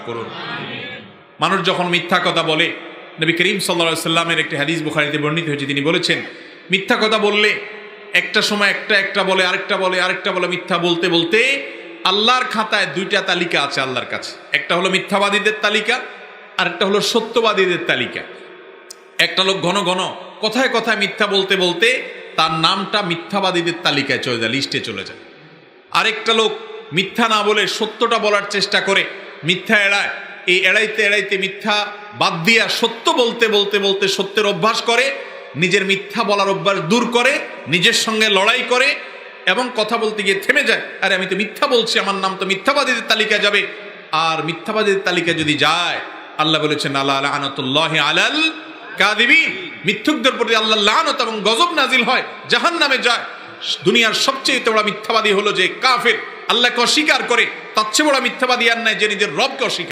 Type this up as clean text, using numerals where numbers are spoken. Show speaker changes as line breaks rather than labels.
করুন। মানুষ যখন মিথ্যা কথা বলে, নবী করিম সাল্লাল্লাহু আলাইহি ওয়াসাল্লামের একটি হাদিস বুখারীতে বর্ণিত হয়েছে, তিনি বলেছেন মিথ্যা কথা বললে একটা সময় একটা বলে আরেকটা বলে মিথ্যা বলতে বলতে আল্লাহর খাতায় দুইটা তালিকা আছে আল্লাহর কাছে। একটা হলো মিথ্যাবাদীদের তালিকা, আর একটা হলো সত্যবাদীদের তালিকা। একটা লোক ঘন ঘন কথায় কথায় মিথ্যা বলতে বলতে তার নামটা মিথ্যাবাদীদের তালিকায় চলে যায়, লিস্টে চলে যায়। আরেকটা লোক মিথ্যা না বলে সত্যটা বলার চেষ্টা করে, মিথ্যা এড়ায়, এই এড়াইতে এড়াইতে মিথ্যা বাদ দিয়া সত্য বলতে বলতে বলতে সত্যের অভ্যাস করে, নিজের মিথ্যা বলার অভ্যাস দূর করে, নিজের সঙ্গে লড়াই করে এবং কথা বলতে গিয়ে থেমে যায়, আরে আমি তো মিথ্যা বলছি, আমার নাম তো মিথ্যাবাদীদের তালিকায় যাবে। আর মিথ্যাবাদীদের তালিকায় যদি যায়, আল্লাহ বলেছেন আলা লানাতুল্লাহি আলাল কাযিবিন, মিথ্যুকদের প্রতি আল্লাহর লানত এবং গজব নাজিল হয়, জাহান্নামে যায়। দুনিয়ার সবচেয়ে বড় মিথ্যাবাদী হলো যে কাফের, আল্লাহকে অস্বীকার করে। তার চেয়ে বড় মিথ্যাবাদী আর নাই যে নিজের রবকে অস্বীকার